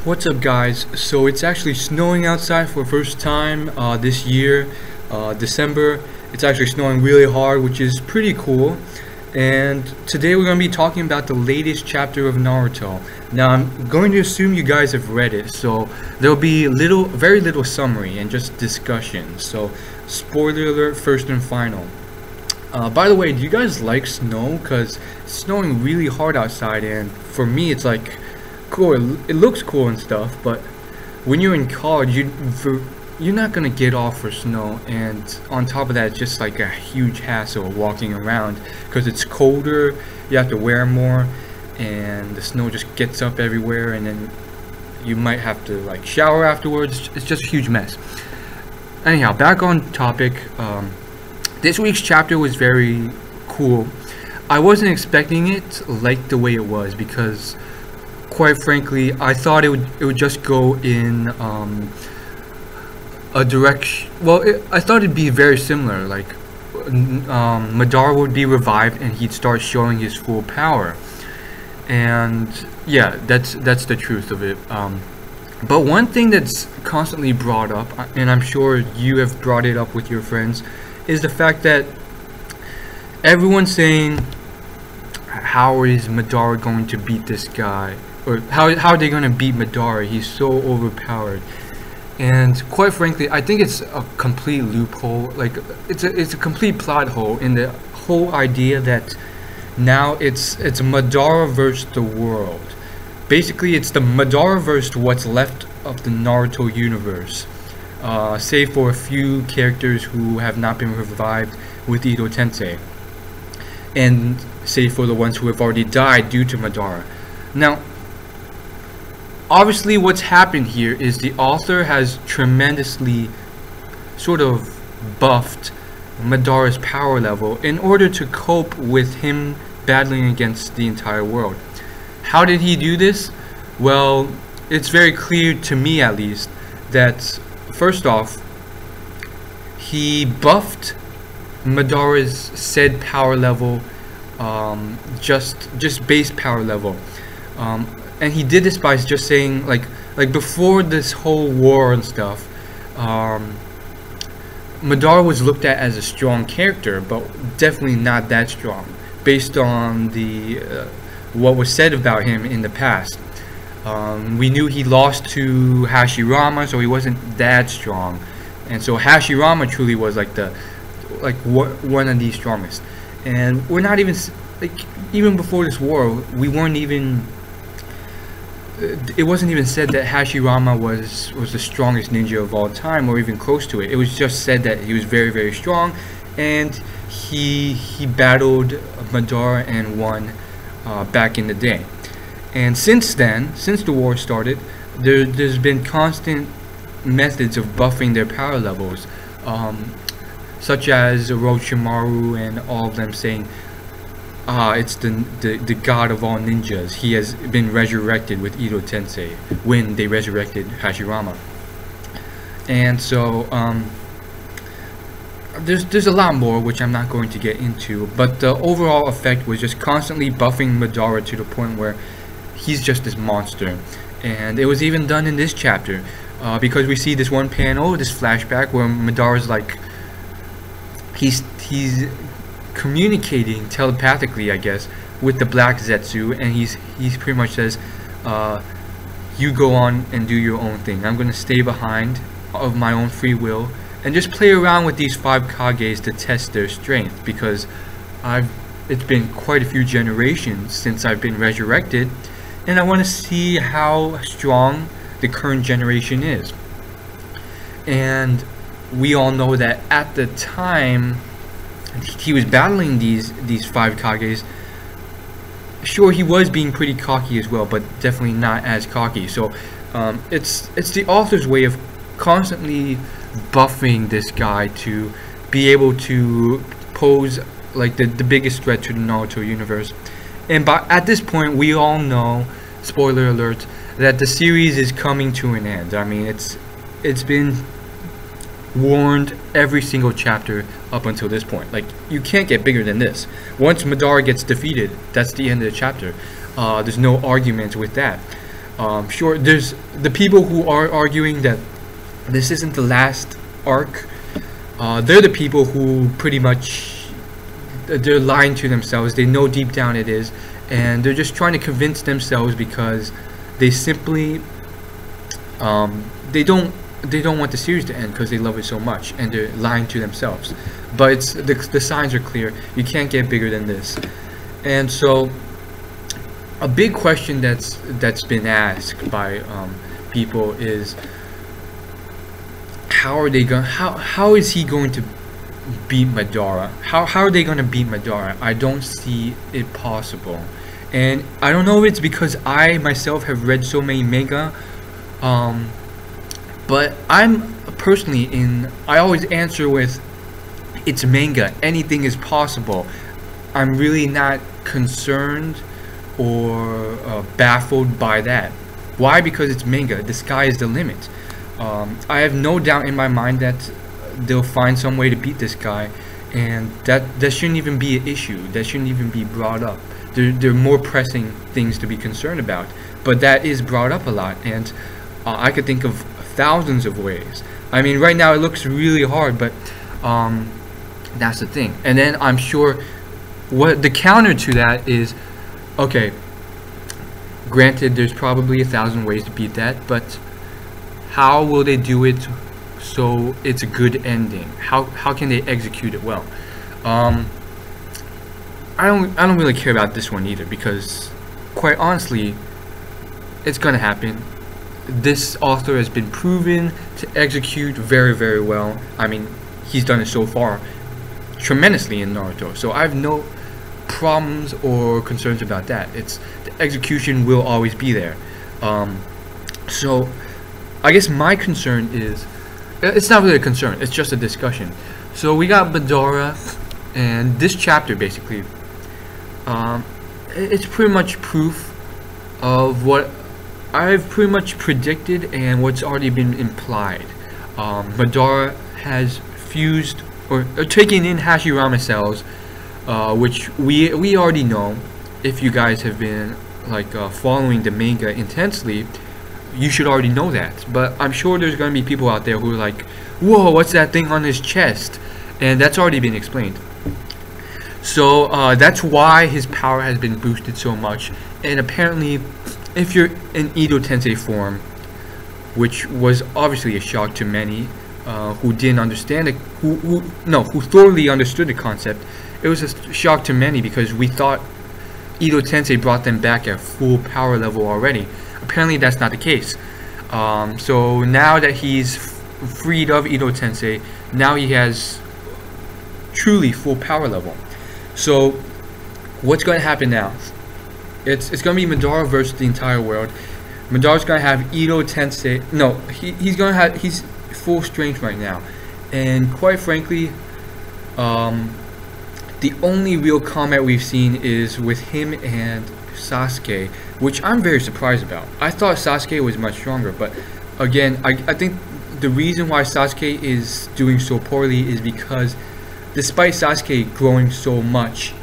What's up, guys? So it's actually snowing outside for the first time this year, December. It's actually snowing really hard, which is pretty cool. And today we're going to be talking about the latest chapter of Naruto. Now I'm going to assume you guys have read it, so there'll be very little summary and just discussion. So spoiler alert, first and final. By the way, do you guys like snow? Because it's snowing really hard outside, and for me it's like cool. It looks cool and stuff, but when you're in college, you're not gonna get off for snow, and on top of that, it's just like a huge hassle walking around because it's colder. You have to wear more, and the snow just gets up everywhere, and then you might have to like shower afterwards. It's just a huge mess. Anyhow, back on topic. This week's chapter was very cool. I wasn't expecting it like the way it was because, quite frankly, I thought it would just go in a direction. Well, I thought it'd be very similar. Like Madara would be revived and he'd start showing his full power. And yeah, that's the truth of it. But one thing that's constantly brought up, and I'm sure you have brought it up with your friends, is the fact that everyone's saying, how is Madara going to beat this guy? Or how are they going to beat Madara? He's so overpowered. And quite frankly, I think it's a complete loophole. Like it's a complete plot hole in the whole idea that now it's Madara versus the world. Basically, it's the Madara versus what's left of the Naruto universe. Save for a few characters who have not been revived with Ito Tensei, and save for the ones who have already died due to Madara. Now, obviously what's happened here is the author has tremendously sort of buffed Madara's power level in order to cope with him battling against the entire world. How did he do this? Well, it's very clear to me, at least, that first off, he buffed Madara's said power level, just base power level, and he did this by just saying, like before this whole war and stuff, Madara was looked at as a strong character, but definitely not that strong, based on the what was said about him in the past. We knew he lost to Hashirama, so he wasn't that strong, and so Hashirama truly was like one of the strongest. And we're not even even before this war, we weren't even. It wasn't even said that Hashirama was the strongest ninja of all time, or even close to it. It was just said that he was very, very strong, and he battled Madara and won back in the day. And since then, since the war started, there's been constant methods of buffing their power levels, such as Orochimaru and all of them saying, it's the god of all ninjas. He has been resurrected with Ito Tensei when they resurrected Hashirama. And so there's a lot more which I'm not going to get into, but the overall effect was just constantly buffing Madara to the point where he's just this monster. And it was even done in this chapter, because we see this one panel, this flashback, where Madara's like, he's communicating telepathically, I guess, with the Black Zetsu, and he's pretty much says, you go on and do your own thing. I'm gonna stay behind of my own free will and just play around with these 5 Kages to test their strength, because it's been quite a few generations since I've been resurrected, and I want to see how strong the current generation is. And we all know that at the time he was battling these 5 Kages, sure, he was being pretty cocky as well, but definitely not as cocky. So it's the author's way of constantly buffing this guy to be able to pose like the biggest threat to the Naruto universe. And at this point, we all know, spoiler alert, that the series is coming to an end. I mean, it's been warned every single chapter up until this point. Like, you can't get bigger than this. Once Madara gets defeated, that's the end of the chapter. There's no argument with that. Sure, there's the people who are arguing that this isn't the last arc. They're the people who pretty much they're lying to themselves. They know deep down it is, and they're just trying to convince themselves because they simply they don't want the series to end because they love it so much, and they're lying to themselves. But it's the signs are clear. You can't get bigger than this. And so a big question that's been asked by people is how is he going to beat Madara? How are they going to beat Madara? I don't see it possible. And I don't know if it's because I myself have read so many manga, but I'm personally I always answer with, it's manga, anything is possible. I'm really not concerned or baffled by that. Why? Because it's manga. The sky is the limit. I have no doubt in my mind that they'll find some way to beat this guy, and that shouldn't even be an issue. That shouldn't even be brought up. There are more pressing things to be concerned about, but that is brought up a lot, and I could think of thousands of ways. I mean, right now it looks really hard, but that's the thing. And then I'm sure what the counter to that is, okay, granted there's probably 1,000 ways to beat that, but how will they do it so it's a good ending? How can they execute it well? I don't really care about this one either, because quite honestly, it's gonna happen. This author has been proven to execute very, very well. I mean, he's done it so far tremendously in Naruto, so I have no problems or concerns about that. It's the execution will always be there. So I guess my concern is, it's not really a concern, it's just a discussion. So we got Madara, and this chapter basically, it's pretty much proof of what I've pretty much predicted and what's already been implied. Madara has fused or taken in Hashirama cells, which we already know. If you guys have been like following the manga intensely, you should already know that. But I'm sure there's going to be people out there who are like, whoa, what's that thing on his chest? And that's already been explained. So that's why his power has been boosted so much. And apparently, if you're in Edo Tensei form, which was obviously a shock to many who didn't understand it, who thoroughly understood the concept, it was a shock to many because we thought Edo Tensei brought them back at full power level already. Apparently that's not the case. So now that he's freed of Edo Tensei, now he has truly full power level. So what's going to happen now? It's going to be Madara versus the entire world. Madara's going to have Edo Tensei. No, he's full strength right now. And quite frankly, the only real combat we've seen is with him and Sasuke, which I'm very surprised about. I thought Sasuke was much stronger, but again, I think the reason why Sasuke is doing so poorly is because despite Sasuke growing so much,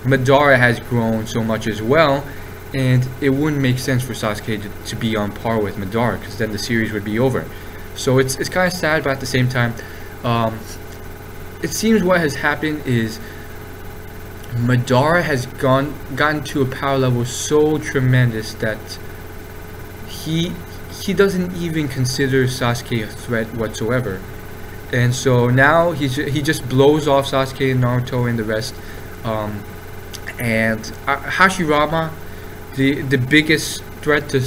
Madara has grown so much as well, and it wouldn't make sense for Sasuke to be on par with Madara, because then the series would be over. So it's kind of sad, but at the same time, it seems what has happened is Madara has gotten to a power level so tremendous that he doesn't even consider Sasuke a threat whatsoever. And so now he just blows off Sasuke and Naruto and the rest. And Hashirama, the biggest threat to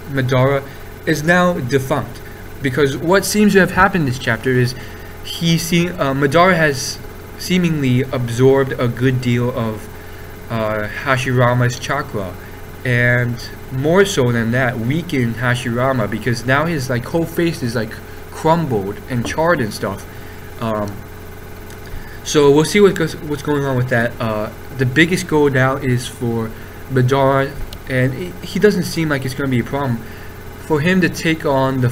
Madara, is now defunct, because what seems to have happened this chapter is Madara has seemingly absorbed a good deal of Hashirama's chakra, and more so than that, weakened Hashirama, because now his whole face is crumbled and charred and stuff. So we'll see what's going on with that. The biggest goal now is for Madara, and he doesn't seem like it's going to be a problem for him to take on the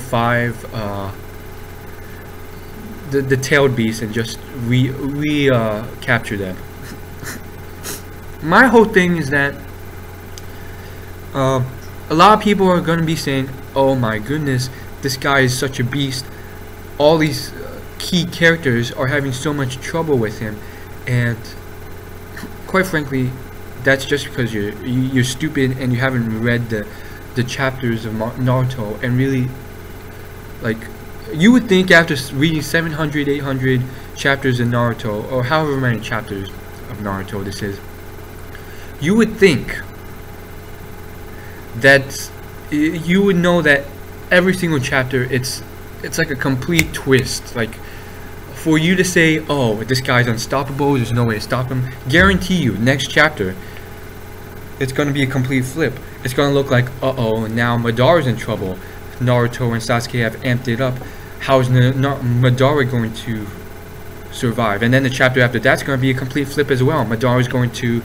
the tailed beasts and just capture them. My whole thing is that a lot of people are going to be saying, oh my goodness, this guy is such a beast. All these key characters are having so much trouble with him, and quite frankly, that's just because you're stupid and you haven't read the chapters of Naruto. And really, like, you would think after reading 700, 800 chapters of Naruto, or however many chapters of Naruto this is, you would think that you would know that every single chapter it's like a complete twist. Like, for you to say, oh, this guy's unstoppable, there's no way to stop him, guarantee you next chapter it's going to be a complete flip. It's going to look like, uh-oh, now Madara's in trouble. Naruto and Sasuke have amped it up. How is Madara going to survive? And then the chapter after that's going to be a complete flip as well. Madara is going to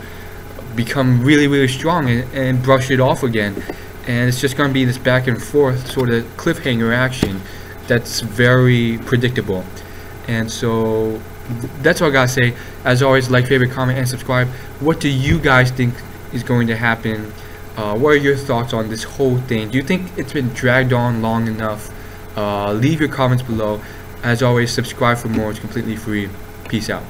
become really, really strong and brush it off again. And it's just going to be this back and forth sort of cliffhanger action that's very predictable. And so that's all I gotta say. As always, like, favorite, comment, and subscribe. What do you guys think is going to happen? What are your thoughts on this whole thing? Do you think it's been dragged on long enough? Leave your comments below. As always, subscribe for more. It's completely free. Peace out.